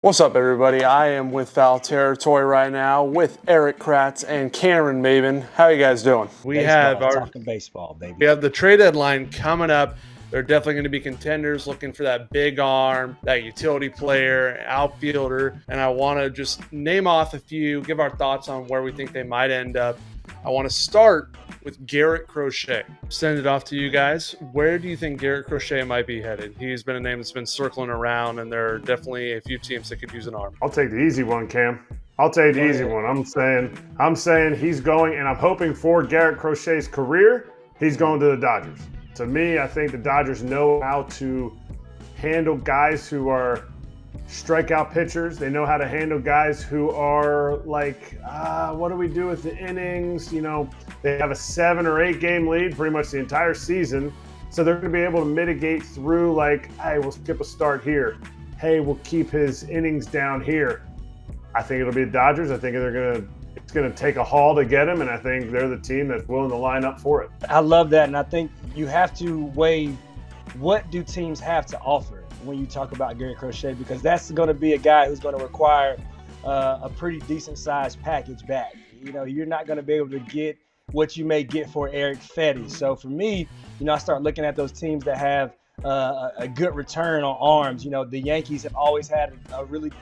What's up, everybody? I am with Foul Territory right now with Eric Kratz and Cameron Maven. How you guys doing? Talking baseball, baby. We have the trade deadline coming up. They're definitely going to be contenders looking for that big arm, that utility player, outfielder, and I want to just name off a few, give our thoughts on where we think they might end up. I want to start with Garrett Crochet. Send it off to you guys. Where do you think Garrett Crochet might be headed? He's been a name that's been circling around, and there are definitely a few teams that could use an arm. I'll take the easy one, Cam. I'll take the easy one. I'm saying he's going, and I'm hoping for Garrett Crochet's career, he's going to the Dodgers. To me, I think the Dodgers know how to handle guys who are strikeout pitchers. They know how to handle guys who are like, what do we do with the innings? You know, they have a 7 or 8 game lead pretty much the entire season. So they're going to be able to mitigate through like, hey, we'll skip a start here. Hey, we'll keep his innings down here. I think it'll be the Dodgers. I think it's going to take a haul to get him, and I think they're the team that's willing to line up for it. I love that, and I think you have to weigh what do teams have to offer when you talk about Garrett Crochet, because that's going to be a guy who's going to require a pretty decent-sized package back. You know, you're not going to be able to get what you may get for Eric Fetty. So for me, you know, I start looking at those teams that have a good return on arms. You know, the Yankees have always had a really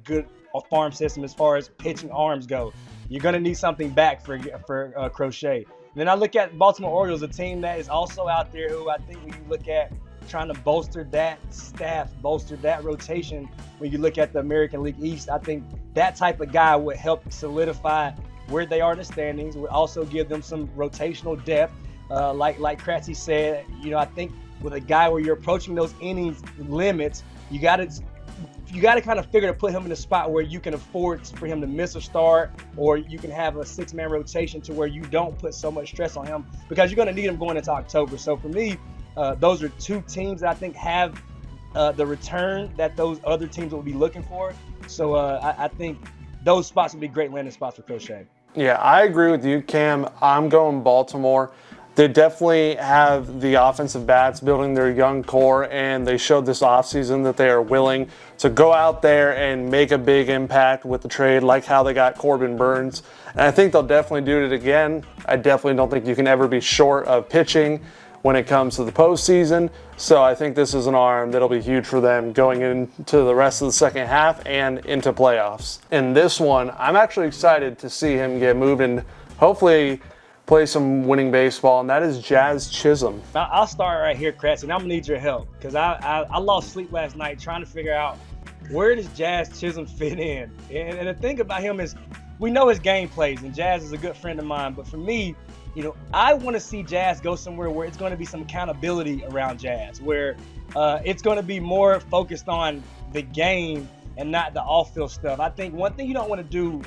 good farm system as far as pitching arms go. You're going to need something back for Crochet. And then I look at Baltimore Orioles, a team that is also out there who I think when you look at trying to bolster that staff, bolster that rotation, when you look at the American League East, I think that type of guy would help solidify where they are in the standings, would also give them some rotational depth. Like Kratzy said, you know, I think with a guy where you're approaching those innings limits, you got to kind of figure to put him in a spot where you can afford for him to miss a start, or you can have a 6-man rotation to where you don't put so much stress on him, because you're going to need him going into October. So for me, those are two teams that I think have the return that those other teams will be looking for. So I think those spots would be great landing spots for Crochet. Yeah, I agree with you, Cam. I'm going Baltimore. They definitely have the offensive bats building their young core, and they showed this offseason that they are willing to go out there and make a big impact with the trade, like how they got Corbin Burns. And I think they'll definitely do it again. I definitely don't think you can ever be short of pitching when it comes to the postseason. So I think this is an arm that'll be huge for them going into the rest of the second half and into playoffs. In this one, I'm actually excited to see him get moved and hopefully play some winning baseball, and that is Jazz Chisum. I'll start right here, Kratz, and I'm going to need your help, because I lost sleep last night trying to figure out where does Jazz Chisum fit in. And the thing about him is we know his game plays, and Jazz is a good friend of mine, but for me, you know, I want to see Jazz go somewhere where it's going to be some accountability around Jazz, where it's going to be more focused on the game and not the off-field stuff. I think one thing you don't want to do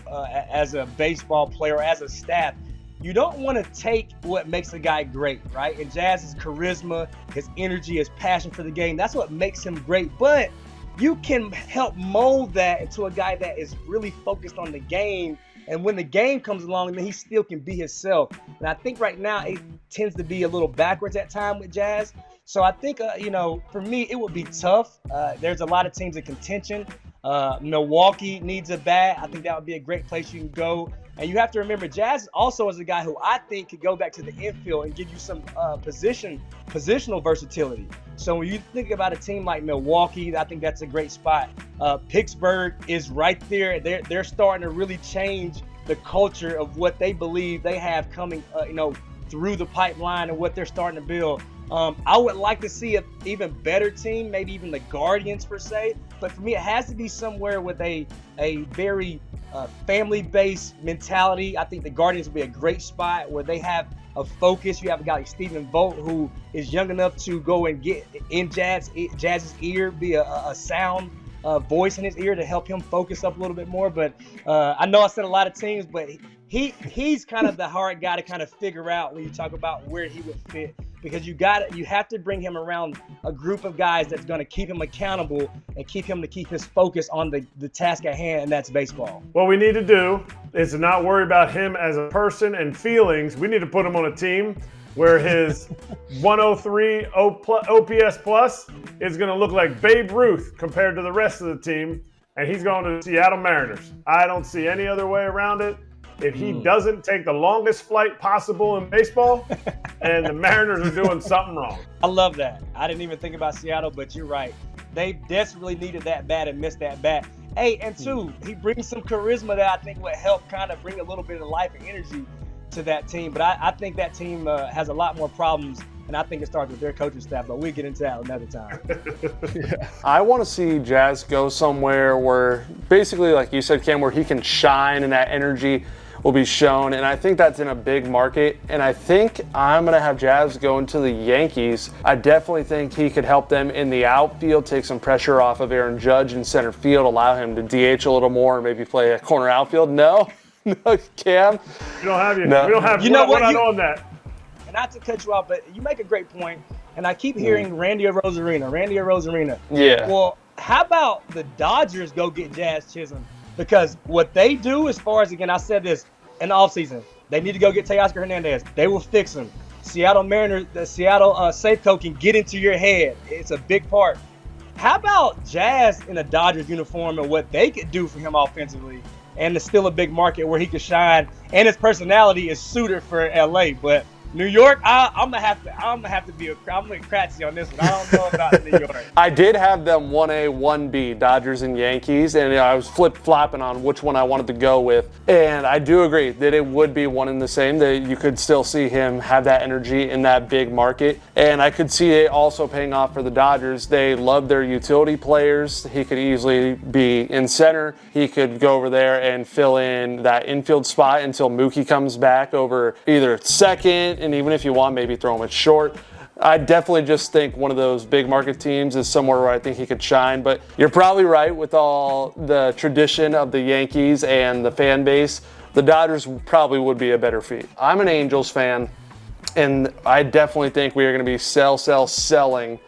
as a baseball player or as a staff, you don't want to take what makes a guy great, right? And Jazz's charisma, his energy, his passion for the game, that's what makes him great. But you can help mold that into a guy that is really focused on the game. And when the game comes along, then he still can be himself. And I think right now it tends to be a little backwards at time with Jazz. So I think, you know, for me, it would be tough. There's a lot of teams in contention. Milwaukee needs a bat. I think that would be a great place you can go. And you have to remember, Jazz also is a guy who I think could go back to the infield and give you some positional versatility. So when you think about a team like Milwaukee, I think that's a great spot. Pittsburgh is right there. They're starting to really change the culture of what they believe they have coming, through the pipeline and what they're starting to build. I would like to see an even better team, maybe even the Guardians per se. But for me, it has to be somewhere with a very family-based mentality. I think the Guardians would be a great spot where they have a focus. You have a guy like Stephen Vogt, who is young enough to go and get in Jazz's ear, be a sound voice in his ear to help him focus up a little bit more. But I know I said a lot of teams, but he's kind of the hard guy to kind of figure out when you talk about where he would fit, because you have to bring him around a group of guys that's going to keep him accountable and keep his focus on the task at hand, and that's baseball. What we need to do is to not worry about him as a person and feelings. We need to put him on a team where his 103 OPS plus is going to look like Babe Ruth compared to the rest of the team. and he's going to the Seattle Mariners. I don't see any other way around it. If he doesn't take the longest flight possible in baseball, and the Mariners are doing something wrong. I love that. I didn't even think about Seattle, but you're right. They desperately needed that bat and missed that bat. Hey, and two, he brings some charisma that I think would help kind of bring a little bit of life and energy to that team. But I think that team has a lot more problems, and I think it starts with their coaching staff. But we'll get into that another time. I want to see Jazz go somewhere where, basically, like you said, Cam, where he can shine and that energy will be shown. And I think that's in a big market. And I think I'm going to have Jazz go into the Yankees. I definitely think he could help them in the outfield, take some pressure off of Aaron Judge in center field, allow him to DH a little more, maybe play a corner outfield. No, Cam. We don't have you. No. We don't have You know what? We're not on that. Not to cut you off, but you make a great point, and I keep hearing Randy Rosarina. Yeah. Well, how about the Dodgers go get Jazz Chisum? Because what they do, as far as, again, I said this in the offseason, they need to go get Teoscar Hernandez. They will fix him. Seattle Mariners, the Seattle Safeco can get into your head. It's a big part. How about Jazz in a Dodgers uniform and what they could do for him offensively? And it's still a big market where he could shine, and his personality is suited for LA. But New York, I'm gonna have to be I'm with Kratzy on this one. I don't know about New York. I did have them 1A, 1B, Dodgers and Yankees, and I was flip-flopping on which one I wanted to go with. And I do agree that it would be one and the same, that you could still see him have that energy in that big market. And I could see it also paying off for the Dodgers. They love their utility players. He could easily be in center. He could go over there and fill in that infield spot until Mookie comes back over either second, and even if you want, maybe throw him at short. I definitely just think one of those big market teams is somewhere where I think he could shine. But you're probably right with all the tradition of the Yankees and the fan base. The Dodgers probably would be a better fit. I'm an Angels fan, and I definitely think we are going to be selling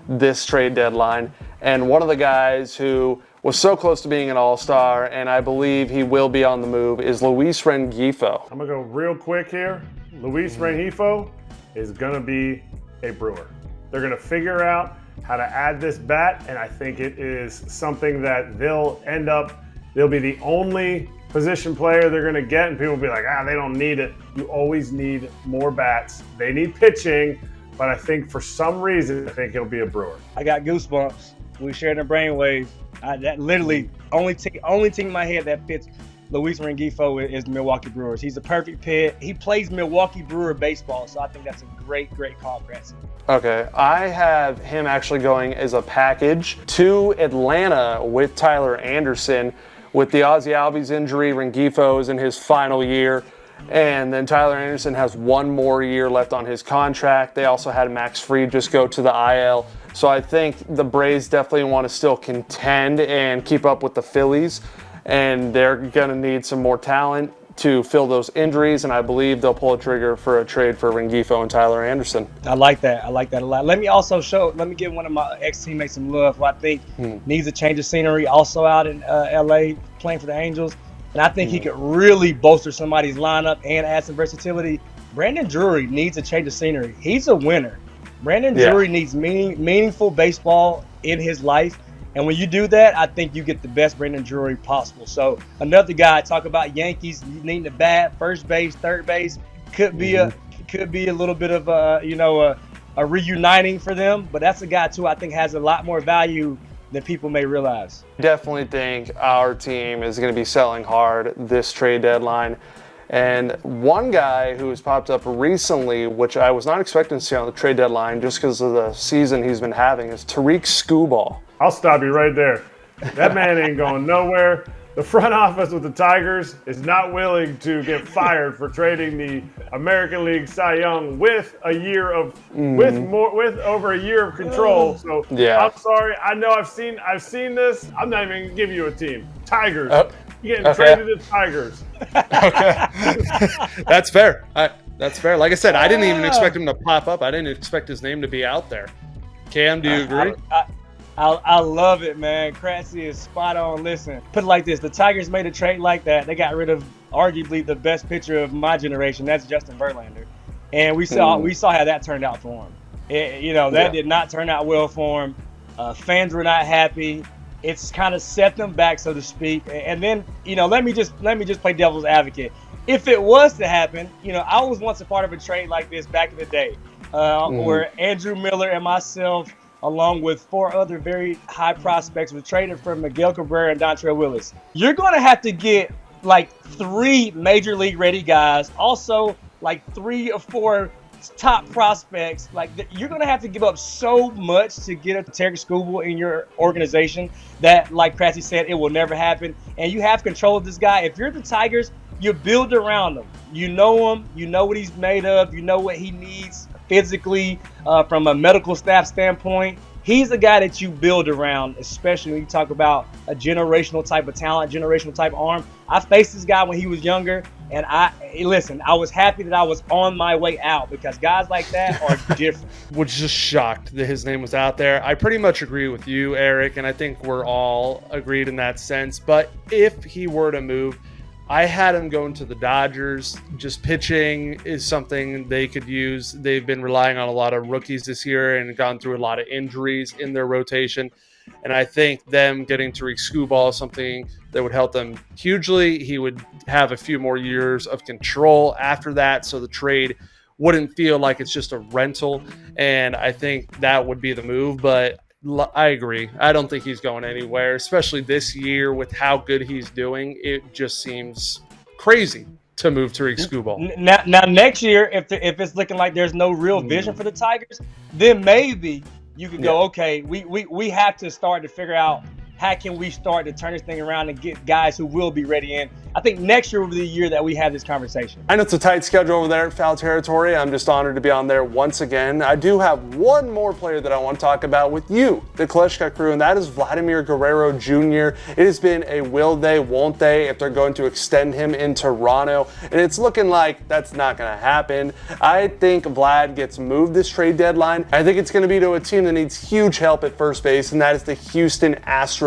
this trade deadline. And one of the guys who was so close to being an all-star, and I believe he will be on the move, is Luis Rengifo. I'm going to go real quick here. Luis Rengifo is going to be a Brewer. They're going to figure out how to add this bat, and I think it is something that they'll be the only position player they're going to get, and people will be like, they don't need it. You always need more bats. They need pitching, but I think for some reason, I think he'll be a Brewer. I got goosebumps. We shared a brainwave. That literally only team in my head that fits Luis Rengifo is Milwaukee Brewers. He's a perfect fit. He plays Milwaukee Brewer baseball, so I think that's a great call, Kratzy. Okay, I have him actually going as a package to Atlanta with Tyler Anderson. With the Ozzie Albies injury, Rengifo is in his final year, and then Tyler Anderson has one more year left on his contract. They also had Max Fried just go to the IL. So I think the Braves definitely want to still contend and keep up with the Phillies, and they're going to need some more talent to fill those injuries, and I believe they'll pull a trigger for a trade for Rengifo and Tyler Anderson. I like that a lot. Let me give one of my ex-teammates some love who I think needs a change of scenery, also out in LA playing for the Angels, and I think he could really bolster somebody's lineup and add some versatility. Brandon Drury needs a change of scenery. He's a winner. Brandon Drury needs meaningful baseball in his life. And when you do that, I think you get the best Brandon Drury possible. So another guy, talk about Yankees needing to bat, first base, third base, could be a little bit of a reuniting for them. But that's a guy too I think has a lot more value than people may realize. Definitely think our team is going to be selling hard this trade deadline. And one guy who has popped up recently, which I was not expecting to see on the trade deadline just because of the season he's been having, is Tariq Skubal. I'll stop you right there. That man ain't going nowhere. The front office with the Tigers is not willing to get fired for trading the American League Cy Young with over a year of control. So I'm sorry. I know I've seen this. I'm not even gonna give you a team. Tigers. You're getting traded to Tigers. Okay. That's fair. That's fair. Like I said, I didn't even expect him to pop up. I didn't expect his name to be out there. Cam, do you agree? I love it, man. Kratzy is spot on. Listen, put it like this. The Tigers made a trade like that. They got rid of arguably the best pitcher of my generation. That's Justin Verlander. And we saw how that turned out for him. That did not turn out well for him. Fans were not happy. it's kind of set them back, so to speak. And then, let me just play devil's advocate. If it was to happen, I was once a part of a trade like this back in the day, where Andrew Miller and myself, along with 4 other very high prospects, were traded for Miguel Cabrera and Dontrell Willis. You're going to have to get like 3 major league ready guys, also like 3 or 4 top prospects. Like, you're going to have to give up so much to get a Terry Scooble in your organization that, like Kratzky said, it will never happen. And you have control of this guy. If you're the Tigers, you build around him. You know him. You know what he's made of. You know what he needs physically, from a medical staff standpoint. He's the guy that you build around, especially when you talk about a generational type of talent, generational type arm. I faced this guy when he was younger, and I was happy that I was on my way out, because guys like that are different. Was just shocked that his name was out there. I pretty much agree with you, Eric, and I think we're all agreed in that sense. But if he were to move, I had him going to the Dodgers. Just pitching is something they could use. They've been relying on a lot of rookies this year and gone through a lot of injuries in their rotation. And I think them getting Tariq Skubal is something that would help them hugely. He would have a few more years of control after that, so the trade wouldn't feel like it's just a rental. And I think that would be the move. But I agree. I don't think he's going anywhere, especially this year with how good he's doing. It just seems crazy to move Tariq Skubal. Now next year, if it's looking like there's no real vision for the Tigers, then maybe you could go, okay, we have to start to figure out how can we start to turn this thing around and get guys who will be ready in. I think next year will be the year that we have this conversation. I know it's a tight schedule over there at Foul Territory. I'm just honored to be on there once again. I do have one more player that I want to talk about with you, the Kleschka Crew, and that is Vladimir Guerrero Jr. It has been a will they, won't they, if they're going to extend him in Toronto, and it's looking like that's not going to happen. I think Vlad gets moved this trade deadline. I think it's going to be to a team that needs huge help at first base, and that is the Houston Astros.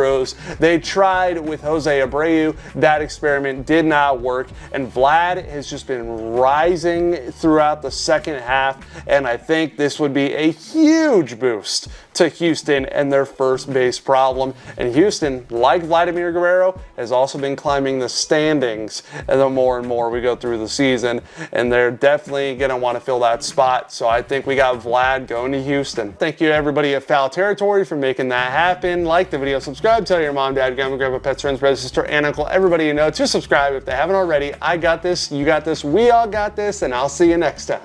They tried with Jose Abreu. That experiment did not work, and Vlad has just been rising throughout the second half, and I think this would be a huge boost to Houston and their first base problem. And Houston, like Vladimir Guerrero, has also been climbing the standings the more and more we go through the season, and they're definitely going to want to fill that spot. So I think we got Vlad going to Houston. Thank you everybody at Foul Territory for making that happen. Like the video, subscribe, tell your mom, dad, grandma, grandpa, pets, friends, brother, sister, and uncle, everybody you know to subscribe if they haven't already. I got this, you got this, we all got this, and I'll see you next time.